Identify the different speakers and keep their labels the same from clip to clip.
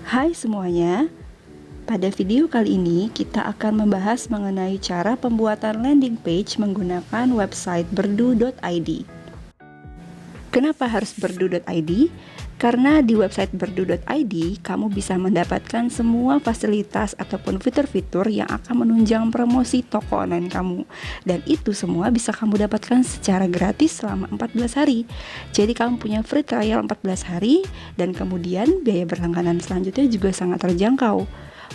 Speaker 1: Hai semuanya, pada video kali ini kita akan membahas mengenai cara pembuatan landing page menggunakan website berdu.id. Kenapa harus berdu.id? Karena di website berdu.id kamu bisa mendapatkan semua fasilitas ataupun fitur-fitur yang akan menunjang promosi toko online kamu. Dan itu semua bisa kamu dapatkan secara gratis selama 14 hari. Jadi kamu punya free trial 14 hari dan kemudian biaya berlangganan selanjutnya juga sangat terjangkau.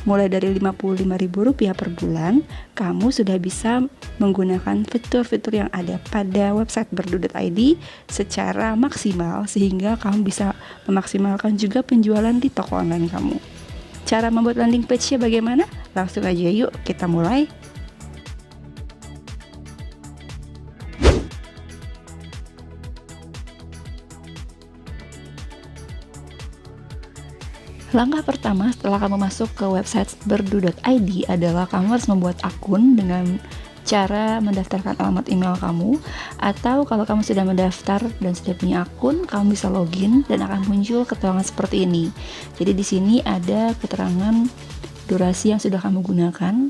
Speaker 1: Mulai dari Rp55.000 per bulan, kamu sudah bisa menggunakan fitur-fitur yang ada pada website berdu.id secara maksimal sehingga kamu bisa memaksimalkan juga penjualan di toko online kamu. Cara membuat landing page-nya bagaimana? Langsung aja yuk kita mulai. Langkah pertama setelah kamu masuk ke website berdu.id adalah kamu harus membuat akun dengan cara mendaftarkan alamat email kamu, atau kalau kamu sudah mendaftar dan sudah punya akun, kamu bisa login dan akan muncul keterangan seperti ini. Jadi di sini ada keterangan durasi yang sudah kamu gunakan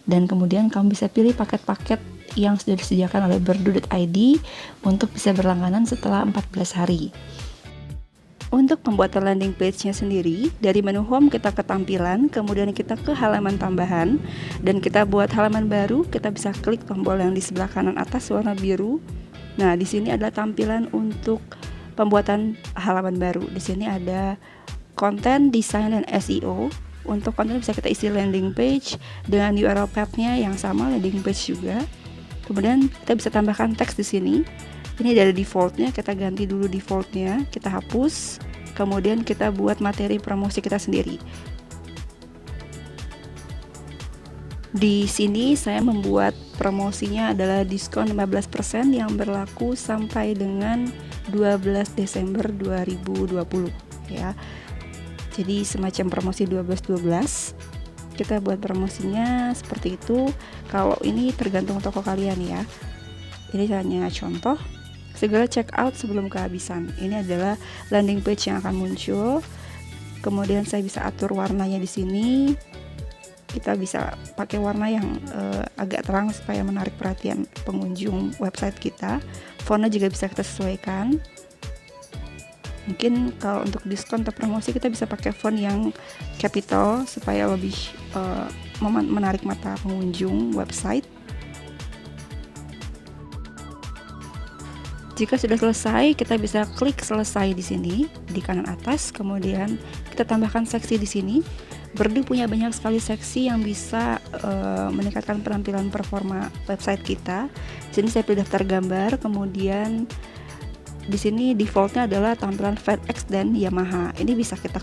Speaker 1: dan kemudian kamu bisa pilih paket-paket yang sudah disediakan oleh berdu.id untuk bisa berlangganan setelah 14 hari. Untuk pembuatan landing page-nya sendiri, dari menu home kita ke tampilan, kemudian kita ke halaman tambahan, dan kita buat halaman baru, kita bisa klik tombol yang di sebelah kanan atas warna biru. Nah, di sini adalah tampilan untuk pembuatan halaman baru. Di sini ada konten, desain, dan SEO. Untuk konten bisa kita isi landing page dengan URL path-nya yang sama, landing page juga. Kemudian kita bisa tambahkan teks di sini. Ini dari defaultnya, kita ganti dulu defaultnya, kita hapus, kemudian kita buat materi promosi kita sendiri. Di sini saya membuat promosinya adalah diskon 15% yang berlaku sampai dengan 12 Desember 2020 ya. Jadi semacam promosi 12-12. Kita buat promosinya seperti itu. Kalau ini tergantung toko kalian ya. Ini hanya contoh. Segera check out sebelum kehabisan. Ini adalah landing page yang akan muncul. Kemudian saya bisa atur warnanya di sini. Kita bisa pakai warna yang agak terang supaya menarik perhatian pengunjung website kita. Fontnya juga bisa kita sesuaikan. Mungkin kalau untuk diskon atau promosi kita bisa pakai font yang capital supaya lebih menarik mata pengunjung website. Jika sudah selesai, kita bisa klik selesai di sini di kanan atas. Kemudian kita tambahkan seksi di sini. Berdu punya banyak sekali seksi yang bisa meningkatkan penampilan performa website kita. Di sini saya pilih daftar gambar. Kemudian di sini defaultnya adalah tampilan FedEx dan Yamaha. Ini bisa kita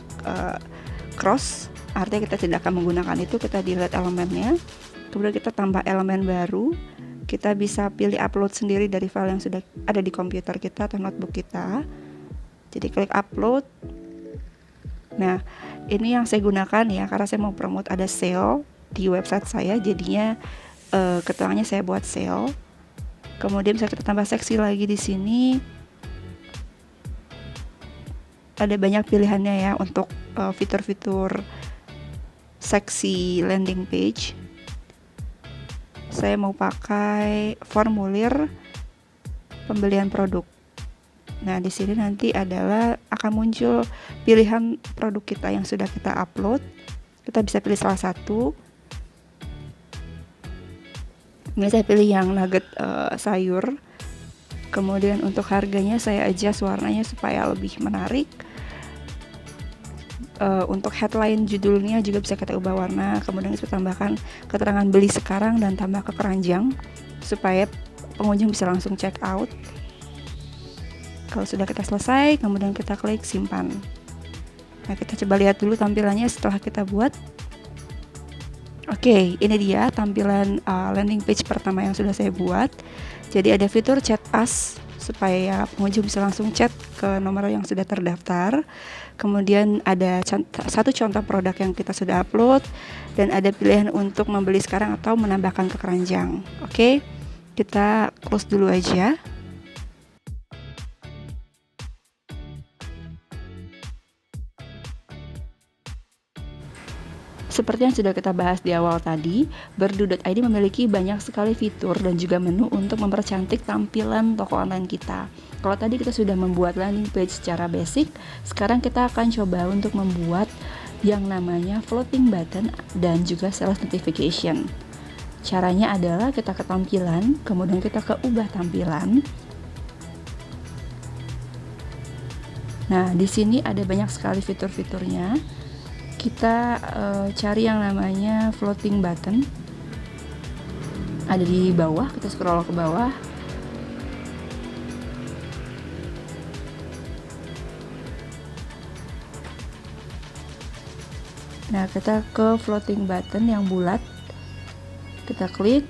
Speaker 1: cross, artinya kita tidak akan menggunakan itu. Kita delete elemennya. Kemudian kita tambah elemen baru. Kita bisa pilih upload sendiri dari file yang sudah ada di komputer kita atau notebook kita. Jadi klik upload. Nah, ini yang saya gunakan ya, karena saya mau promote ada sale di website saya. Jadinya keterangannya saya buat sale. Kemudian bisa kita tambah seksi lagi di sini. Ada banyak pilihannya ya untuk fitur-fitur seksi landing page. Saya mau pakai formulir pembelian produk. Nah, di sini nanti adalah akan muncul pilihan produk kita yang sudah kita upload. Kita bisa pilih salah satu. Ini saya pilih yang nugget sayur. Kemudian untuk harganya saya adjust warnanya supaya lebih menarik. Untuk headline judulnya juga bisa kita ubah warna. Kemudian kita tambahkan keterangan beli sekarang dan tambah ke keranjang supaya pengunjung bisa langsung check out. Kalau sudah kita selesai, kemudian kita klik simpan. Nah, kita coba lihat dulu tampilannya setelah kita buat. Oke, ini dia tampilan landing page pertama yang sudah saya buat. Jadi ada fitur chat us supaya pengunjung bisa langsung chat ke nomor yang sudah terdaftar. Kemudian ada satu contoh produk yang kita sudah upload dan ada pilihan untuk membeli sekarang atau menambahkan ke keranjang. Oke, kita close dulu aja. Seperti yang sudah kita bahas di awal tadi, Berdu.id memiliki banyak sekali fitur dan juga menu untuk mempercantik tampilan toko online kita. Kalau tadi kita sudah membuat landing page secara basic, sekarang kita akan coba untuk membuat yang namanya floating button dan juga sales notification. Caranya adalah kita ke tampilan, kemudian kita ke ubah tampilan. Nah, di sini ada banyak sekali fitur-fiturnya. Kita cari yang namanya floating button. Ada di bawah, kita scroll ke bawah. Nah, kita ke floating button yang bulat. Kita klik.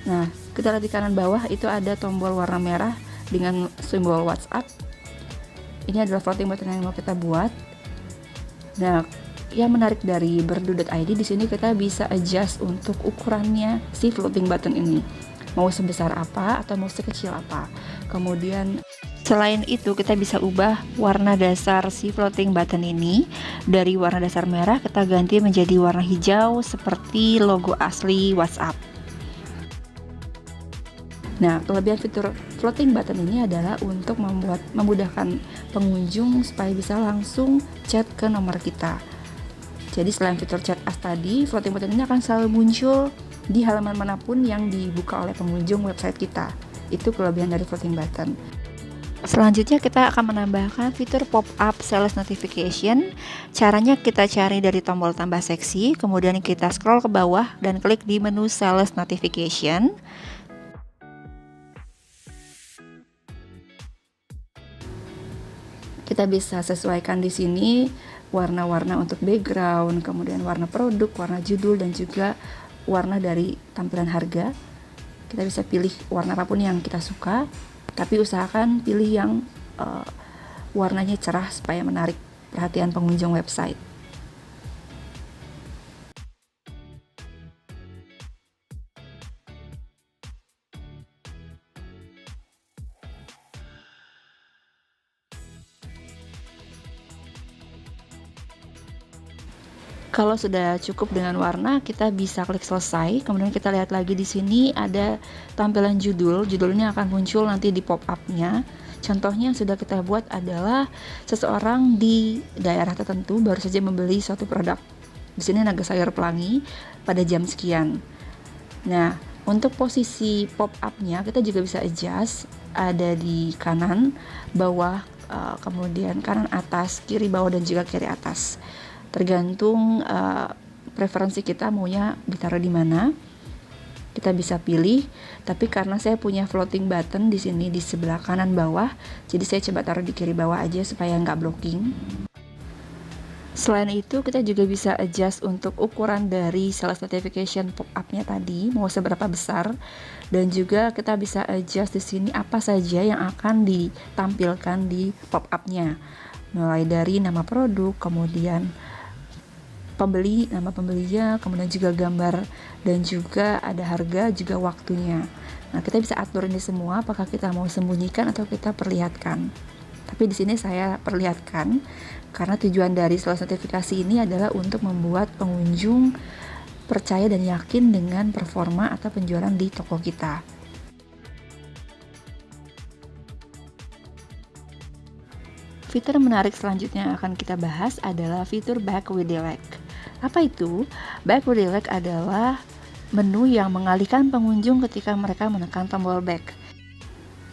Speaker 1: Nah, kita lihat di kanan bawah itu ada tombol warna merah dengan simbol WhatsApp. Ini adalah floating button yang mau kita buat. Nah, yang menarik dari Berdu.id di sini kita bisa adjust untuk ukurannya si floating button ini. Mau sebesar apa atau mau sekecil apa. Kemudian selain itu kita bisa ubah warna dasar si floating button ini. Dari warna dasar merah kita ganti menjadi warna hijau seperti logo asli WhatsApp. Nah, kelebihan fitur floating button ini adalah untuk memudahkan pengunjung supaya bisa langsung chat ke nomor kita. Jadi selain fitur chat as tadi, floating button ini akan selalu muncul di halaman manapun yang dibuka oleh pengunjung website kita. Itu kelebihan dari floating button. Selanjutnya kita akan menambahkan fitur pop-up sales notification. Caranya kita cari dari tombol tambah seksi, kemudian kita scroll ke bawah dan klik di menu sales notification. Kita bisa sesuaikan di sini warna-warna untuk background, kemudian warna produk, warna judul, dan juga warna dari tampilan harga. Kita bisa pilih warna apapun yang kita suka, tapi usahakan pilih yang warnanya cerah supaya menarik perhatian pengunjung website. Kalau sudah cukup dengan warna, kita bisa klik selesai. Kemudian kita lihat lagi di sini ada tampilan judul. Judulnya akan muncul nanti di pop-up-nya. Contohnya yang sudah kita buat adalah seseorang di daerah tertentu baru saja membeli suatu produk. Di sini naga sayur pelangi pada jam sekian. Nah, untuk posisi pop-up-nya kita juga bisa adjust. Ada di kanan, bawah, kemudian kanan atas, kiri bawah, dan juga kiri atas. Tergantung preferensi kita maunya ditaruh di mana. Kita bisa pilih, tapi karena saya punya floating button di sini di sebelah kanan bawah, jadi saya coba taruh di kiri bawah aja supaya nggak blocking. Selain itu, kita juga bisa adjust untuk ukuran dari sales notification pop-up-nya tadi, mau seberapa besar, dan juga kita bisa adjust di sini apa saja yang akan ditampilkan di pop-up-nya, mulai dari nama produk, kemudian pembeli, nama pembelinya, kemudian juga gambar, dan juga ada harga, juga waktunya. Nah, kita bisa atur ini semua, apakah kita mau sembunyikan atau kita perlihatkan. Tapi di sini saya perlihatkan, karena tujuan dari sales notifikasi ini adalah untuk membuat pengunjung percaya dan yakin dengan performa atau penjualan di toko kita. Fitur menarik selanjutnya yang akan kita bahas adalah fitur Back with Delete. Apa itu? Back with Delete adalah menu yang mengalihkan pengunjung ketika mereka menekan tombol back.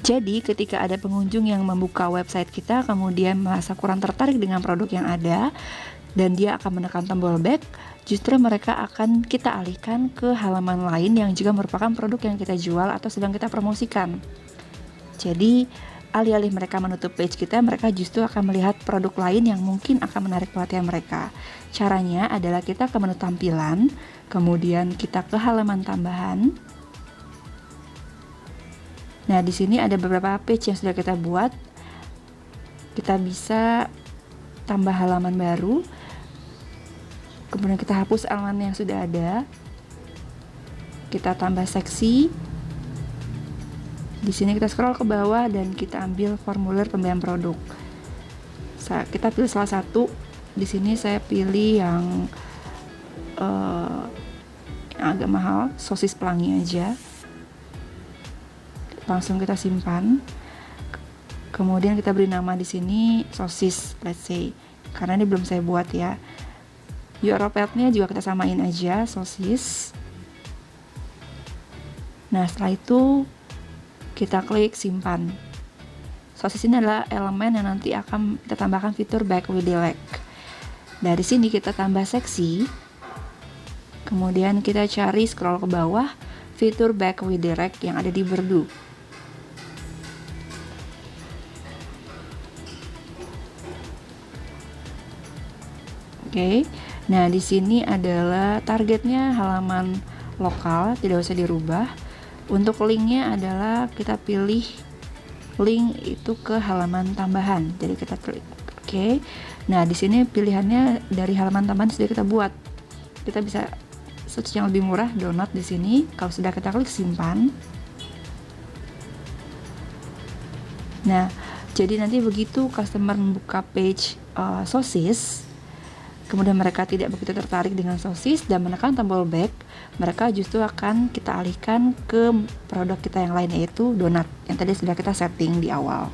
Speaker 1: Jadi ketika ada pengunjung yang membuka website kita kemudian merasa kurang tertarik dengan produk yang ada dan dia akan menekan tombol back, justru mereka akan kita alihkan ke halaman lain yang juga merupakan produk yang kita jual atau sedang kita promosikan. Jadi alih-alih mereka menutup page kita, mereka justru akan melihat produk lain yang mungkin akan menarik perhatian mereka. Caranya adalah kita ke menu tampilan, kemudian kita ke halaman tambahan. Nah, di sini ada beberapa page yang sudah kita buat. Kita bisa tambah halaman baru. Kemudian kita hapus halaman yang sudah ada. Kita tambah seksi. Di sini kita scroll ke bawah dan kita ambil formulir pembelian produk. Kita pilih salah satu. Di sini saya pilih yang yang agak mahal, sosis pelangi aja. Langsung kita simpan. Kemudian kita beri nama di sini sosis, let's say, karena ini belum saya buat ya. URL path-nya juga kita samain aja, sosis. Nah, setelah itu kita klik simpan. Sosis ini adalah elemen yang nanti akan kita tambahkan fitur back with delete. Dari sini kita tambah seksi. Kemudian kita cari scroll ke bawah fitur back with direct yang ada di Berdu. Oke. Nah, di sini adalah targetnya halaman lokal, tidak usah dirubah. Untuk linknya adalah kita pilih link itu ke halaman tambahan. Jadi kita klik. Oke. Nah, di sini pilihannya dari halaman tambahan sudah kita buat. Kita bisa search yang lebih murah, donat di sini. Kalau sudah kita klik simpan. Nah, jadi nanti begitu customer membuka page sosis, kemudian mereka tidak begitu tertarik dengan sosis dan menekan tombol back, mereka justru akan kita alihkan ke produk kita yang lain, yaitu donat yang tadi sudah kita setting di awal.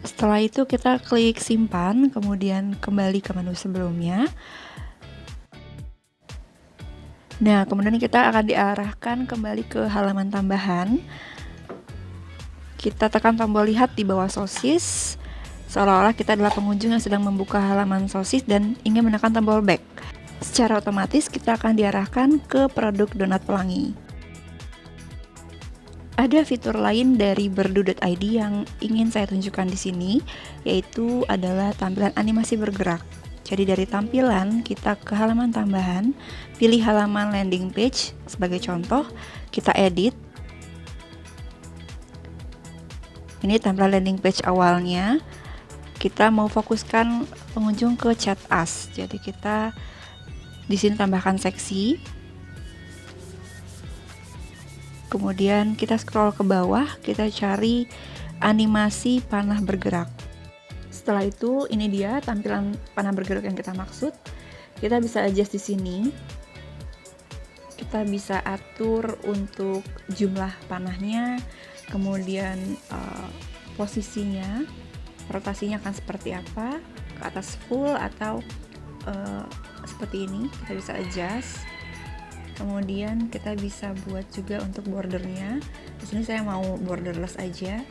Speaker 1: Setelah itu kita klik simpan, kemudian kembali ke menu sebelumnya. Nah, kemudian kita akan diarahkan kembali ke halaman tambahan. Kita tekan tombol lihat di bawah sosis, seolah-olah kita adalah pengunjung yang sedang membuka halaman sosis dan ingin menekan tombol back. Secara otomatis kita akan diarahkan ke produk donat pelangi. Ada fitur lain dari berdu.id yang ingin saya tunjukkan di sini, yaitu adalah tampilan animasi bergerak. Jadi dari tampilan kita ke halaman tambahan, pilih halaman landing page sebagai contoh, kita edit. Ini tampilan landing page awalnya. Kita mau fokuskan pengunjung ke chat us. Jadi kita di sini tambahkan seksi. Kemudian kita scroll ke bawah, kita cari animasi panah bergerak. Setelah itu, ini dia tampilan panah bergerak yang kita maksud. Kita bisa adjust di sini. Kita bisa atur untuk jumlah panahnya, kemudian posisinya, rotasinya akan seperti apa, ke atas full atau seperti ini. Kita bisa adjust. Kemudian kita bisa buat juga untuk bordernya. Di sini saya mau borderless aja.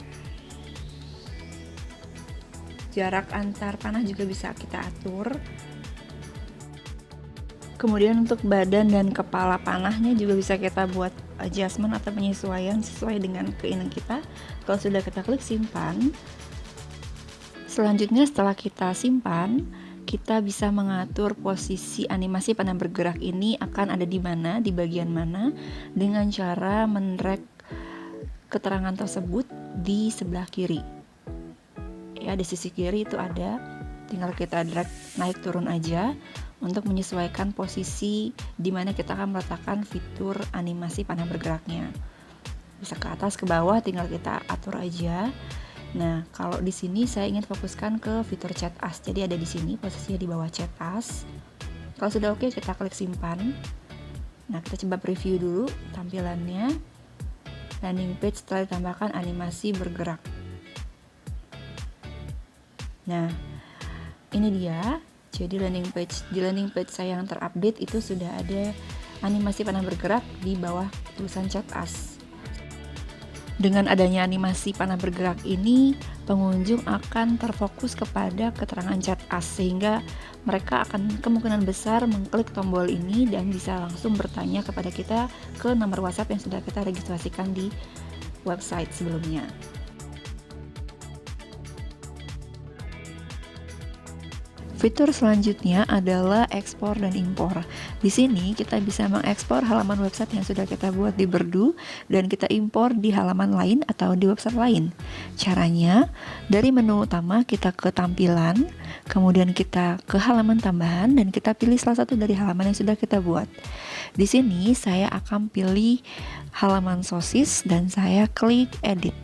Speaker 1: Jarak antar panah juga bisa kita atur. Kemudian untuk badan dan kepala panahnya juga bisa kita buat adjustment atau penyesuaian sesuai dengan keinginan kita. Kalau sudah kita klik simpan, selanjutnya setelah kita simpan, kita bisa mengatur posisi animasi panah bergerak ini akan ada di mana, di bagian mana, dengan cara men-drag keterangan tersebut di sebelah kiri. Ya, di sisi kiri itu ada, tinggal kita drag naik turun aja untuk menyesuaikan posisi di mana kita akan meletakkan fitur animasi panah bergeraknya. Bisa ke atas, ke bawah, tinggal kita atur aja. Nah, kalau di sini saya ingin fokuskan ke fitur chat us. Jadi ada di sini posisinya di bawah chat us. Kalau sudah oke, kita klik simpan. Nah, kita coba preview dulu tampilannya. Landing page setelah ditambahkan animasi bergerak. Nah, ini dia. Jadi di landing page saya yang terupdate itu sudah ada animasi panah bergerak di bawah tulisan chat us. Dengan adanya animasi panah bergerak ini, pengunjung akan terfokus kepada keterangan chat us, sehingga mereka akan kemungkinan besar mengklik tombol ini dan bisa langsung bertanya kepada kita ke nomor WhatsApp yang sudah kita registrasikan di website sebelumnya. Fitur selanjutnya adalah ekspor dan impor. Di sini kita bisa mengekspor halaman website yang sudah kita buat di Berdu dan kita impor di halaman lain atau di website lain. Caranya, dari menu utama kita ke tampilan, kemudian kita ke halaman tambahan dan kita pilih salah satu dari halaman yang sudah kita buat. Di sini saya akan pilih halaman sosis dan saya klik edit.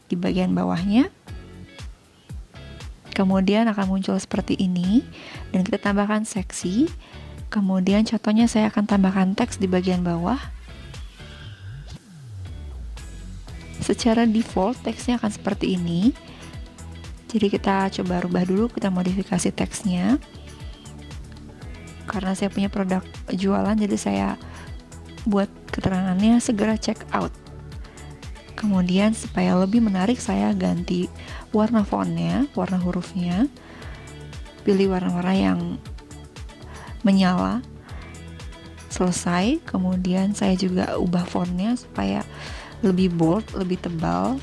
Speaker 1: Di bagian bawahnya Kemudian akan muncul seperti ini, dan kita tambahkan seksi. Kemudian contohnya saya akan tambahkan teks di bagian bawah. Secara default teksnya akan seperti ini. Jadi kita coba rubah dulu, kita modifikasi teksnya. Karena saya punya produk jualan, jadi saya buat keterangannya segera check out. Kemudian supaya lebih menarik, saya ganti warna fontnya, warna hurufnya. Pilih warna-warna yang menyala. Selesai. Kemudian saya juga ubah fontnya supaya lebih bold, lebih tebal.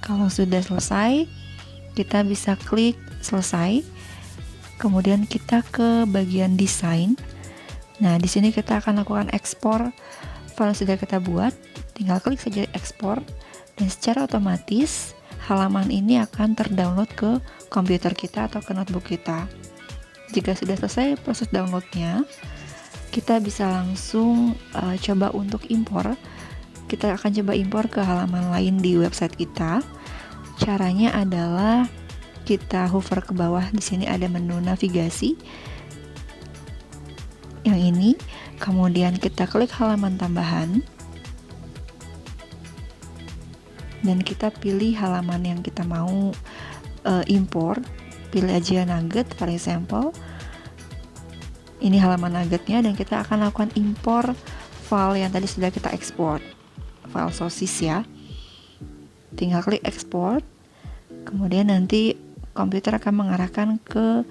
Speaker 1: Kalau sudah selesai, kita bisa klik selesai. Kemudian kita ke bagian desain. Nah, di sini kita akan lakukan ekspor file yang sudah kita buat. Tinggal klik saja ekspor, dan secara otomatis halaman ini akan terdownload ke komputer kita atau ke notebook kita. Jika sudah selesai proses downloadnya, kita bisa langsung coba untuk impor. Kita akan coba impor ke halaman lain di website kita. Caranya adalah kita hover ke bawah, di sini ada menu navigasi. Yang ini, kemudian kita klik halaman tambahan. Dan kita pilih halaman yang kita mau impor. Pilih aja nugget, for example. Ini halaman nuggetnya, dan kita akan lakukan impor file yang tadi sudah kita ekspor. File sosis ya. Tinggal klik export, kemudian nanti komputer akan mengarahkan ke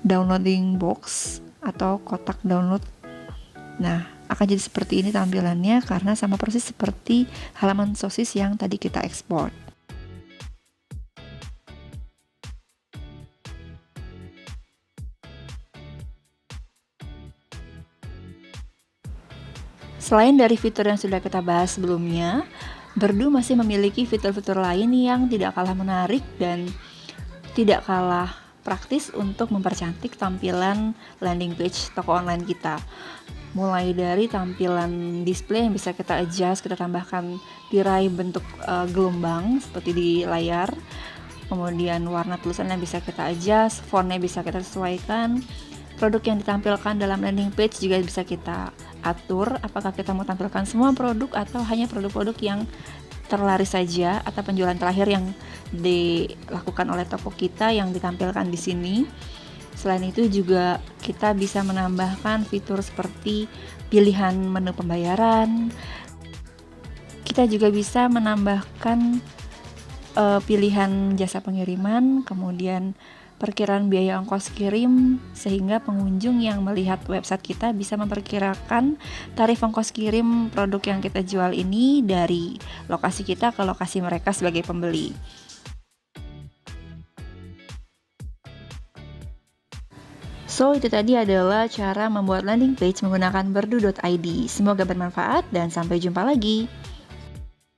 Speaker 1: downloading box atau kotak download. Nah, akan jadi seperti ini tampilannya karena sama persis seperti halaman sosis yang tadi kita ekspor. Selain dari fitur yang sudah kita bahas sebelumnya, Berdu masih memiliki fitur-fitur lain yang tidak kalah menarik dan tidak kalah praktis untuk mempercantik tampilan landing page toko online kita. Mulai dari tampilan display yang bisa kita adjust, kita tambahkan tirai bentuk gelombang seperti di layar. Kemudian warna tulisan yang bisa kita adjust, fontnya bisa kita sesuaikan. Produk yang ditampilkan dalam landing page juga bisa kita atur, apakah kita mau tampilkan semua produk atau hanya produk-produk yang terlaris saja atau penjualan terakhir yang dilakukan oleh toko kita yang ditampilkan di sini. Selain itu juga kita bisa menambahkan fitur seperti pilihan menu pembayaran. Kita juga bisa menambahkan pilihan jasa pengiriman, kemudian perkiraan biaya ongkos kirim, sehingga pengunjung yang melihat website kita bisa memperkirakan tarif ongkos kirim produk yang kita jual ini dari lokasi kita ke lokasi mereka sebagai pembeli. So, itu tadi adalah cara membuat landing page menggunakan berdu.id. Semoga bermanfaat dan sampai jumpa lagi.